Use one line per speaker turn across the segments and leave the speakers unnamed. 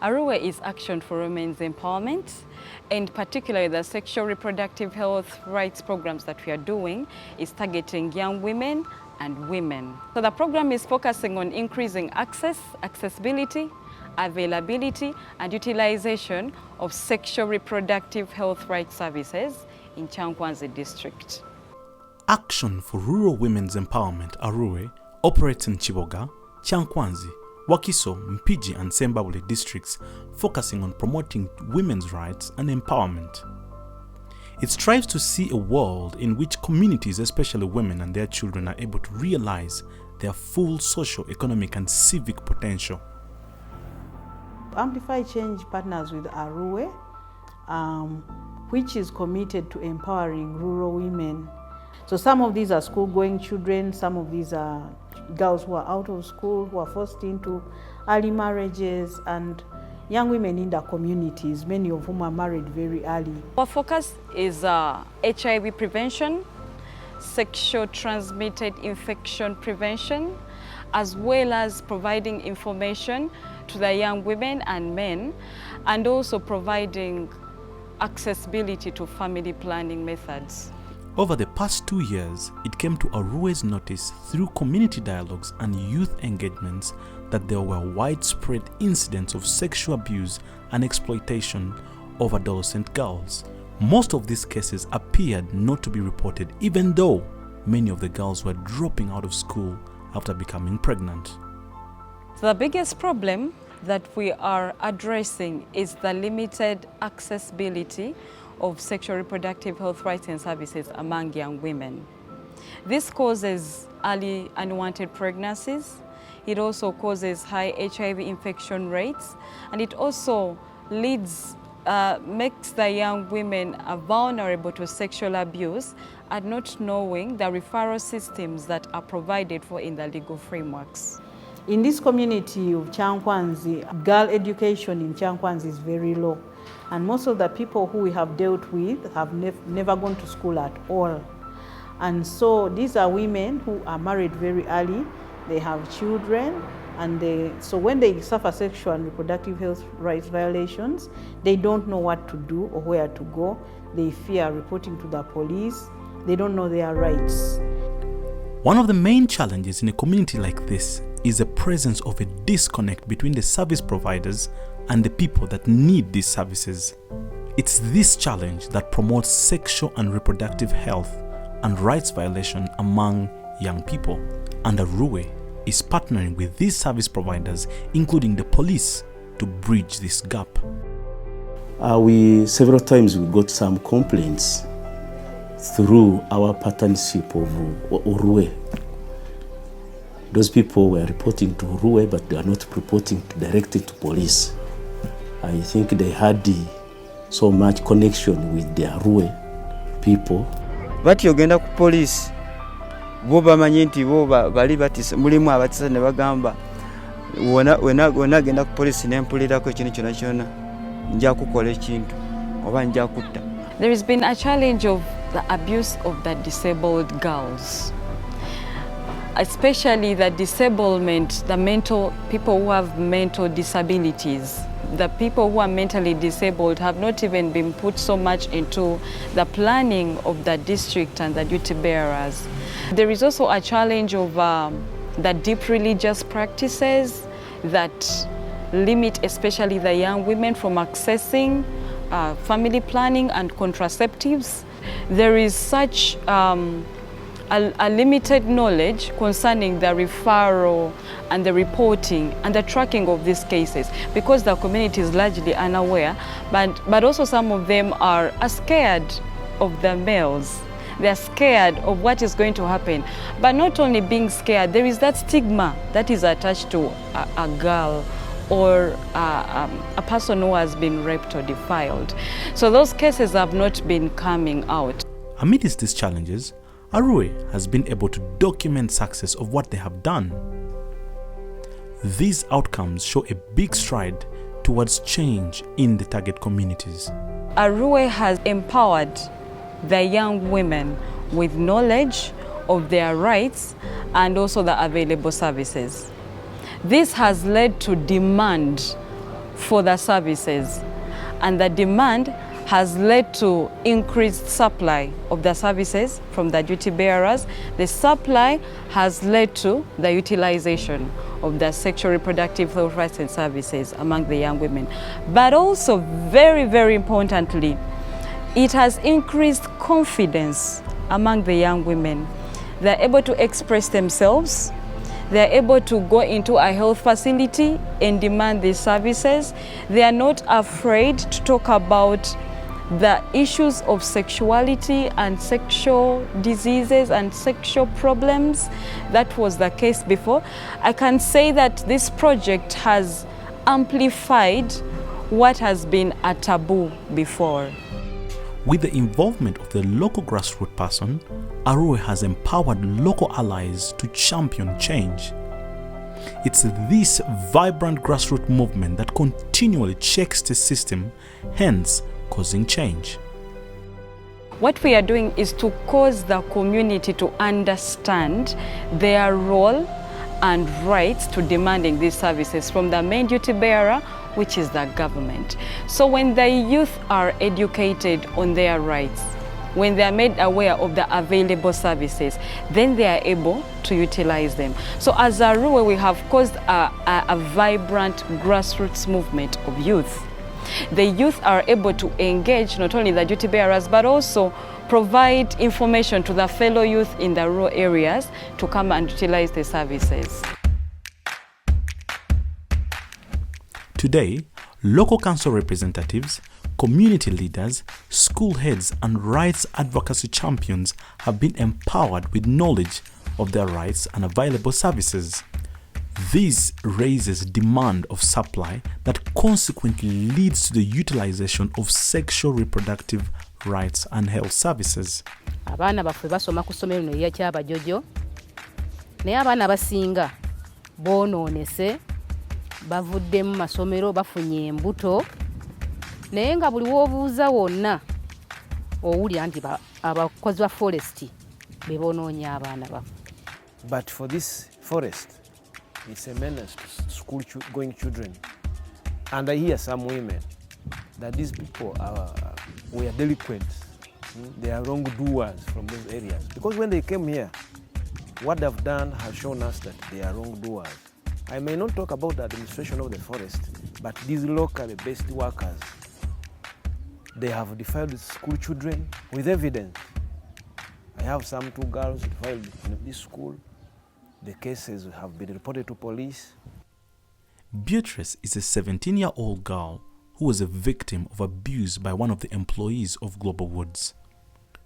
ARUWE is Action for Women's Empowerment, and particularly the sexual reproductive health rights programs that we are doing is targeting young women and women. So the program is focusing on increasing access, accessibility, availability and utilization of sexual reproductive health rights services in Kyankwanzi district.
Action for Rural Women's Empowerment, ARUWE, operates in Kiboga, Kyankwanzi, Wakiso, Mpigi and Sembabule districts, focusing on promoting women's rights and empowerment. It strives to see a world in which communities, especially women and their children, are able to realize their full social, economic and civic potential.
Amplify Change partners with ARUWE, which is committed to empowering rural women. So some of these are school-going children, some of these are girls who are out of school, who are forced into early marriages, and young women in their communities, many of whom are married very early.
Our focus is HIV prevention, sexual transmitted infection prevention, as well as providing information to the young women and men, and also providing accessibility to family planning methods.
Over the past 2 years, it came to ARUWE's notice through community dialogues and youth engagements that there were widespread incidents of sexual abuse and exploitation of adolescent girls. Most of these cases appeared not to be reported, even though many of the girls were dropping out of school after becoming pregnant.
So the biggest problem that we are addressing is the limited accessibility of sexual reproductive health rights and services among young women. This causes early unwanted pregnancies. It also causes high HIV infection rates, and it also makes the young women vulnerable to sexual abuse and not knowing the referral systems that are provided for in the legal frameworks.
In this community of Kyankwanzi, girl education in Kyankwanzi is very low. And most of the people who we have dealt with have never gone to school at all. And so these are women who are married very early, they have children, and so when they suffer sexual and reproductive health rights violations, they don't know what to do or where to go. They fear reporting to the police. They don't know their rights.
One of the main challenges in a community like this is the presence of a disconnect between the service providers and the people that need these services. It's this challenge that promotes sexual and reproductive health and rights violation among young people. And ARUWE is partnering with these service providers, including the police, to bridge this gap.
Several times we got some complaints through our partnership of ARUWE. Those people were reporting to ARUWE, but they are not reporting directly to police. I think they had so much connection with the ARUWE people.
Bati ogenda ku police bo bamanyi nti bo bali batisa mulimu abatisa ne bagamba wona agenda ku police ne mpulirako ekintu kyonna nja kukola ekintu oba nja kutta.
There has been a challenge of the abuse of the disabled girls, especially the disablement, the people who have mental disabilities. The people who are mentally disabled have not even been put so much into the planning of the district and the duty bearers. There is also a challenge of the deep religious practices that limit especially the young women from accessing family planning and contraceptives. There is such a limited knowledge concerning the referral and the reporting and the tracking of these cases, because the community is largely unaware, but also some of them are scared of the males. They're scared of what is going to happen. But not only being scared, there is that stigma that is attached to a girl or a person who has been raped or defiled. So those cases have not been coming out.
Amidst these challenges, ARUWE has been able to document success of what they have done. These outcomes show a big stride towards change in the target communities.
ARUWE has empowered the young women with knowledge of their rights and also the available services. This has led to demand for the services, and the demand has led to increased supply of the services from the duty bearers. The supply has led to the utilization of the sexual reproductive health rights and services among the young women. But also, very, very importantly, it has increased confidence among the young women. They're able to express themselves. They're able to go into a health facility and demand these services. They are not afraid to talk about the issues of sexuality and sexual diseases and sexual problems. That was the case before. I can say that this project has amplified what has been a taboo before.
With the involvement of the local grassroots person, ARUWE has empowered local allies to champion change. It's this vibrant grassroots movement that continually checks the system, hence causing change.
What we are doing is to cause the community to understand their role and rights to demanding these services from the main duty bearer, which is the government. So when the youth are educated on their rights, when they are made aware of the available services, then they are able to utilize them. So as ARUWE, we have caused a vibrant grassroots movement of youth. The youth are able to engage not only the duty bearers, but also provide information to the fellow youth in the rural areas to come and utilize the services.
Today, local council representatives, community leaders, school heads and rights advocacy champions have been empowered with knowledge of their rights and available services. This raises demand of supply that consequently leads to the utilization of sexual reproductive rights and health services.
Abaana baffe basoma ku ssomero lino ery'Abajjojo, naye abaana basinga boonoonese, bavudde mu masomero bafunye embuto, naye nga buli w'obuuza wonna owulira nti abakozi ba forest be boonoonya abaana baffe.
But for this forest, it's a menace to school-going children. And I hear some women that these people were delinquents. They are wrongdoers from those areas. Because when they came here, what they've done has shown us that they are wrongdoers. I may not talk about the administration of the forest, but these locally based workers, they have defiled school children with evidence. I have some 2 girls defiled in this school. The cases have been reported to police.
Beatrice is a 17-year-old girl who was a victim of abuse by one of the employees of Global Woods.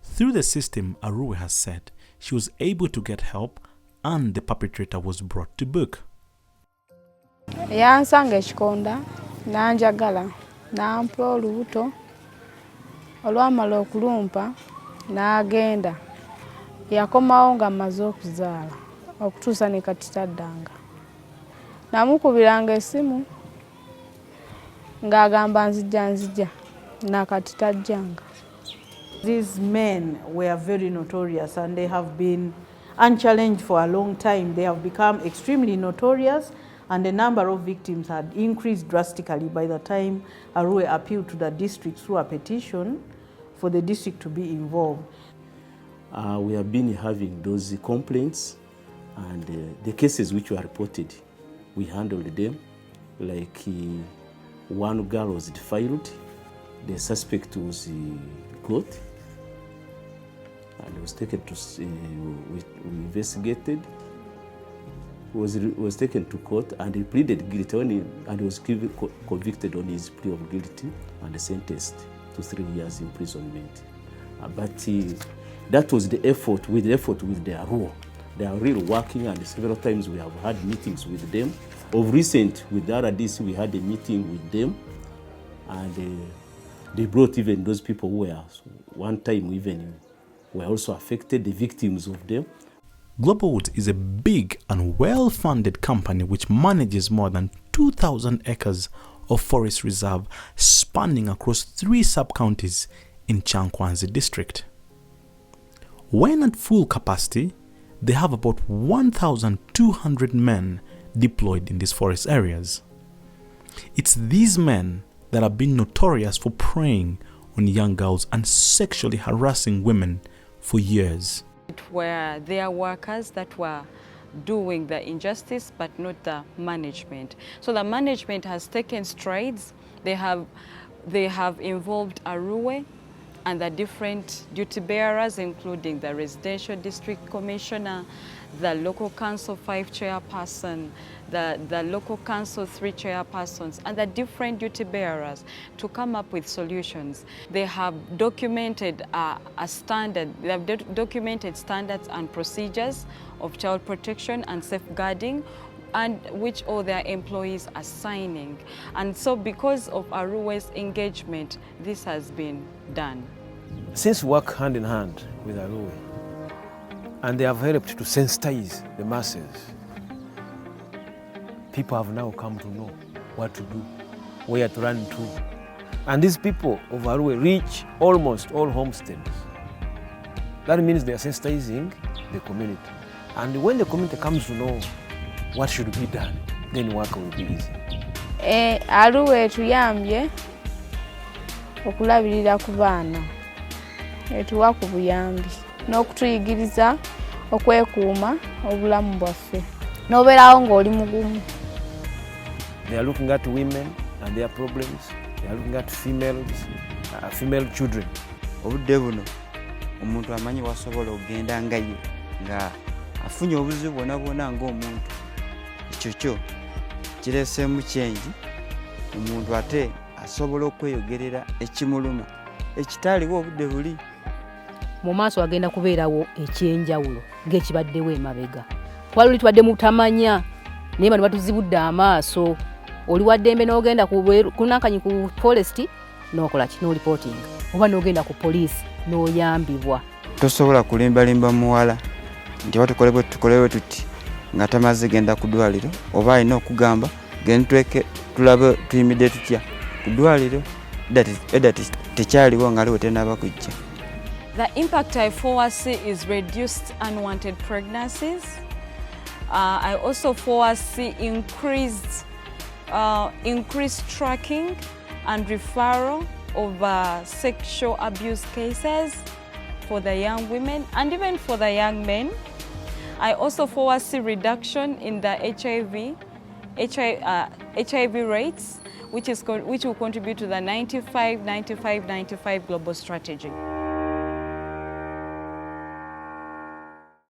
Through the system, ARUWE has said she was able to get help and the perpetrator was brought to book.
Yansanga ekikonda nanjagala nampa olubuto olwamala okulumpa n'agenda yakomawo nga amaze okuzaala okutuusa ne kati taddanga. Namukubiranga essimu ng'agamba nzijja nakati tajjanga.
These men were very notorious and they have been unchallenged for a long time. They have become extremely notorious and the number of victims had increased drastically by the time ARUWE appealed to the district through a petition for the district to be involved.
We have been having those complaints and the cases which were reported, we handled them. Like one girl was defiled, the suspect was caught and was taken to, we investigated, was taken to court and he pleaded guilty and was convicted on his plea of guilty and sentenced to 3 years imprisonment. But that was the effort with the ARUWE. They are really working and several times we have had meetings with them. Of recent, with the RDC, we had a meeting with them and they brought even those people who were one time even were also affected, the victims of them.
Global Woods is a big and well-funded company which manages more than 2,000 acres of forest reserve spanning across 3 sub-counties in Chankwanzi district. When at full capacity, they have about 1,200 men deployed in these forest areas. It's these men that have been notorious for preying on young girls and sexually harassing women for years.
It were their workers that were doing the injustice, but not the management. So the management has taken strides. They have involved ARUWE and the different duty bearers, including the residential district commissioner, the local council 5 chairperson, the local council 3 chairpersons, and the different duty bearers to come up with solutions. They have documented documented standards and procedures of child protection and safeguarding, and which all their employees are signing. And so because of ARUWE's engagement, this has been done.
Since we work hand in hand with ARUWE, and they have helped to sensitize the masses, people have now come to know what to do, where to run to. And these people of ARUWE reach almost all homesteads. That means they are sensitizing the community. And when the community comes to know what should be done, then work will be easy.
ARUWE tuyambye okulabirira ku baana, etuwa ku buyambi n'okutuyigiriza okwekuuma obulamu bwaffe n'obeerawo ng'oli mugumu.
They are looking at women and their problems. They are looking at female children.
Obudde buno omuntu amanyi wasobola okugenda nga ye nga afunye obuzibu bwona ng'omuntu. Ekyo kyo kireeseemu kyenji omuntu ate asobola okweyogerera ekimuluma ekitaaliwo obudde buli.
Mu maaso agenda kubeerawo ekyenjawulo ng'ekibaddewo emabega. Twali tubadde mutamanya naye bano batuzibudde amaaso. Oli waddembe n'ogenda kunankanyi ku forest n'okola ki? No reporting. Oba n'ogenda ku poliisi n'oyambibwa.
Tosobola kulimbalimba muwala nti tukolewe tuti nga tamaze genda ku ddwaliro, oba alina okugamba genda tulabe tuyimidde tutya ku ddwaliro edda tekyaliwo nga aliwo tenaba kujja.
The impact I foresee is reduced unwanted pregnancies. I also foresee increased tracking and referral of sexual abuse cases for the young women and even for the young men. I also foresee reduction in the HIV rates, which will contribute to the 95-95-95 global strategy.